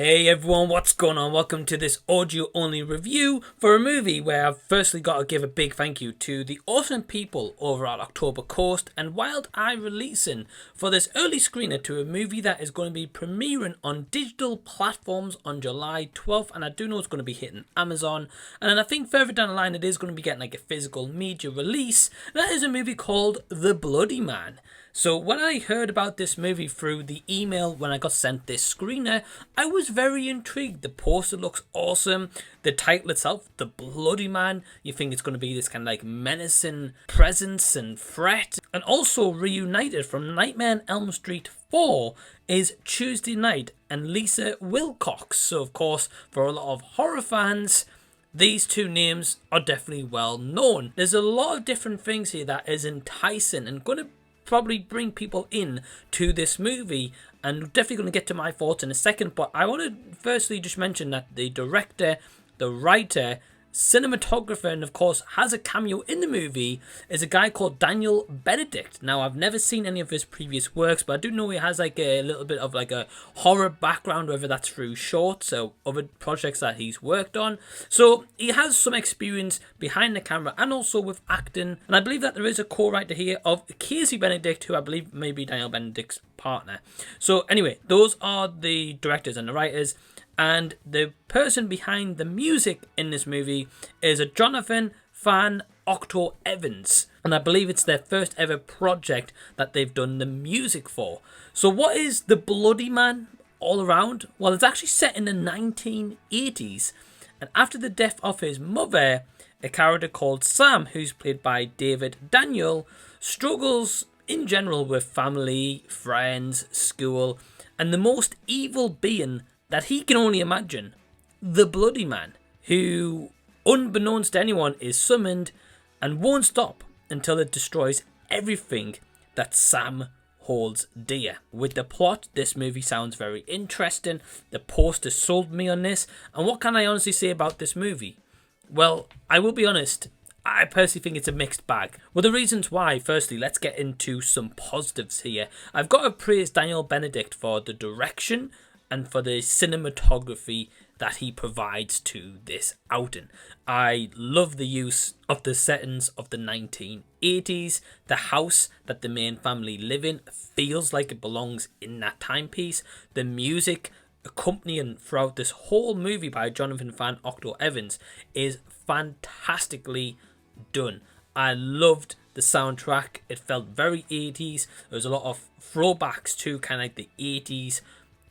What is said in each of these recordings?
Hey everyone, what's going on? Welcome to this audio only review for a movie where I've firstly got to give a big thank you to the awesome people over at October Coast and Wild Eye Releasing for this early screener to a movie that is going to be premiering on digital platforms on July 12th, and I do know it's going to be hitting Amazon, and then I think further down the line it is going to be getting like a physical media release. That is a movie called The Bloody Man. So when I heard about this movie through the email when I got sent this screener, I was very intrigued. The poster looks awesome. The title itself, The Bloody Man, you think it's going to be this kind of like menacing presence and threat. And also reunited from Nightmare on Elm Street 4 is Tuesday Night and Lisa Wilcox. So of course, for a lot of horror fans, these two names are definitely well known. There's a lot of different things here that is enticing and going to probably bring people in to this movie, and definitely going to get to my thoughts in a second. But I want to firstly just mention that the director, the writer, cinematographer, and of course has a cameo in the movie is a guy called Daniel Benedict. Now I've never seen any of his previous works, but I do know he has like a little bit of like a horror background, whether that's through shorts or other projects that he's worked on. So he has some experience behind the camera and also with acting, and I believe that there is a co-writer here of Casi Benedict, who I believe may be Daniel Benedict's partner. So anyway, those are the directors and the writers. And the person behind the music in this movie is a Jonathan Van Octo Evans. And I believe it's their first ever project that they've done the music for. So what is The Bloody Man all around? Well, it's actually set in the 1980s. And after the death of his mother, a character called Sam, who's played by David Daniel, struggles in general with family, friends, school, and the most evil being that he can only imagine, the Bloody Man, who, unbeknownst to anyone, is summoned and won't stop until it destroys everything that Sam holds dear. With the plot, this movie sounds very interesting. The poster sold me on this, and what can I honestly say about this movie? Well, I will be honest, I personally think it's a mixed bag. Well, the reasons why, firstly, let's get into some positives here. I've got to praise Daniel Benedict for the direction and for the cinematography that he provides to this outing. I love the use of the settings of the 1980s. The house that the main family live in feels like it belongs in that timepiece. The music accompanying throughout this whole movie by Jonathan Van Octo Evans is fantastically done. I loved the soundtrack. It felt very 80s. There was a lot of throwbacks to kind of like the 80s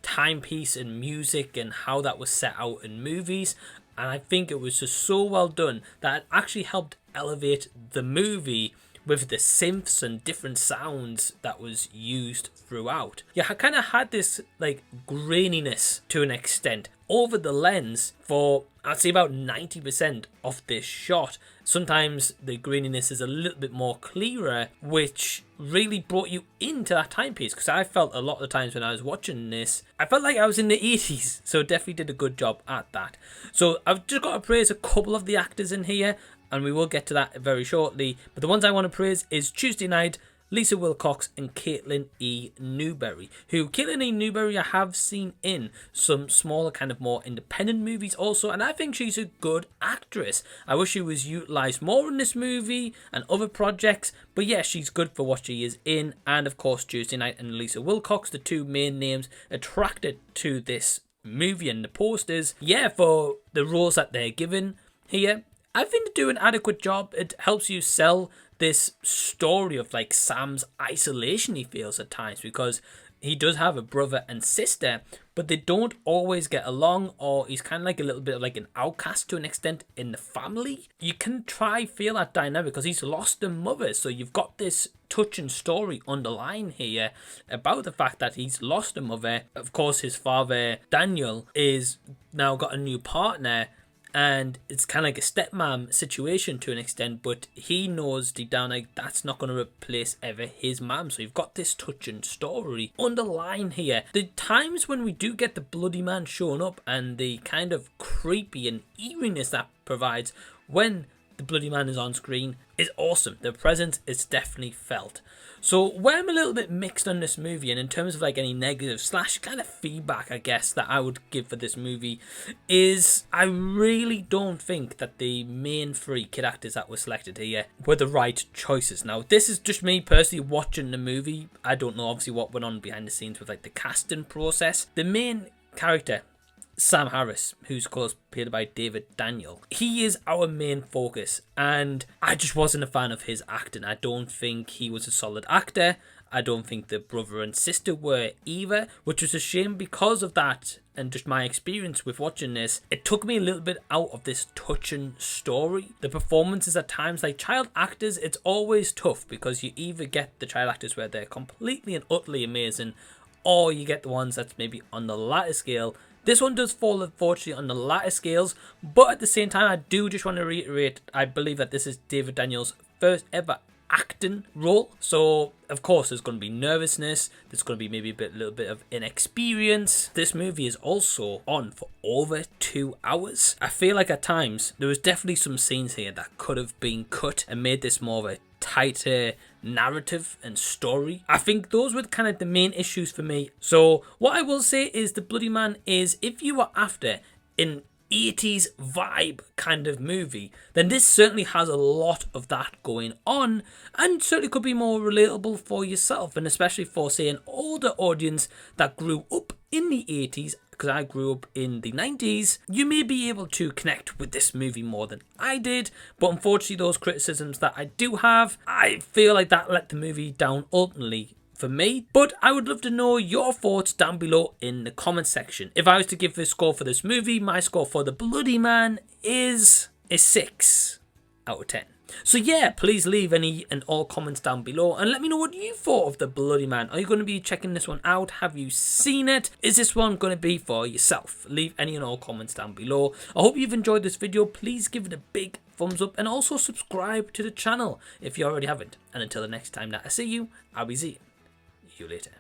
timepiece and music and how that was set out in movies, and I think it was just so well done that it actually helped elevate the movie with the synths and different sounds that was used throughout. Yeah, I kind of had this like graininess to an extent over the lens for, I'd say, about 90% of this shot. Sometimes the graininess is a little bit more clearer, which really brought you into that timepiece, because I felt a lot of the times when I was watching this, I felt like I was in the 80s, so definitely did a good job at that. So I've just got to praise a couple of the actors in here, and we will get to that very shortly, but the ones I want to praise is Tuesday Night, Lisa Wilcox, and Caitlin E. Newberry, who Caitlin E. Newberry I have seen in some smaller kind of more independent movies also, and I think she's a good actress. I wish she was utilised more in this movie and other projects, but yeah, she's good for what she is in. And of course Tuesday Night and Lisa Wilcox, the two main names attracted to this movie and the posters. Yeah, for the roles that they're given here, I think they do an adequate job. It helps you sell this story of like Sam's isolation he feels at times, because he does have a brother and sister, but they don't always get along, or he's kind of like a little bit of like an outcast to an extent in the family. You can feel that dynamic because he's lost a mother, so you've got this touching story underlying here about the fact that he's lost a mother. Of course, his father Daniel is now got a new partner, and it's kind of like a stepmom situation to an extent, but he knows deep down like that's not going to replace ever his mom. So you've got this touching story underlying here. The times when we do get the Bloody Man showing up and the kind of creepy and eeriness that provides when the bloody man is on screen is awesome. The presence is definitely felt. So where I'm a little bit mixed on this movie, and in terms of like any negative / kind of feedback I guess that I would give for this movie, is I really don't think that the main 3 kid actors that were selected here were the right choices. Now this is just me personally watching the movie. I don't know obviously what went on behind the scenes with like the casting process. The main character, Sam Harris, who's of course played by David Daniel, he is our main focus, and I just wasn't a fan of his acting. I don't think he was a solid actor. I don't think the brother and sister were either, which was a shame because of that. And just my experience with watching this, it took me a little bit out of this touching story. The performances at times, like child actors, it's always tough because you either get the child actors where they're completely and utterly amazing, or you get the ones that's maybe on the latter scale. This one does fall, unfortunately, on the latter scales, but at the same time, I do just want to reiterate, I believe that this is David Daniel's first ever acting role. So, of course, there's going to be nervousness, there's going to be maybe a little bit of inexperience. This movie is also on for over 2 hours. I feel like at times, there was definitely some scenes here that could have been cut and made this more of a tighter narrative and story. I think those were kind of the main issues for me. So what I will say is The Bloody Man is, if you are after an 80s vibe kind of movie, then this certainly has a lot of that going on, and certainly could be more relatable for yourself, and especially for, say, an older audience that grew up in the 80s, because I grew up in the 90s. You may be able to connect with this movie more than I did, but unfortunately those criticisms that I do have, I feel like that let the movie down ultimately for me. But I would love to know your thoughts down below in the comment section. If I was to give this score for this movie, my score for The Bloody Man is a 6 out of 10. So yeah, please leave any and all comments down below and let me know what you thought of The Bloody Man. Are you going to be checking this one out? Have you seen it? Is this one going to be for yourself? Leave any and all comments down below. I hope you've enjoyed this video. Please give it a big thumbs up and also subscribe to the channel if you already haven't. And until the next time that I see you, I'll be seeing you later.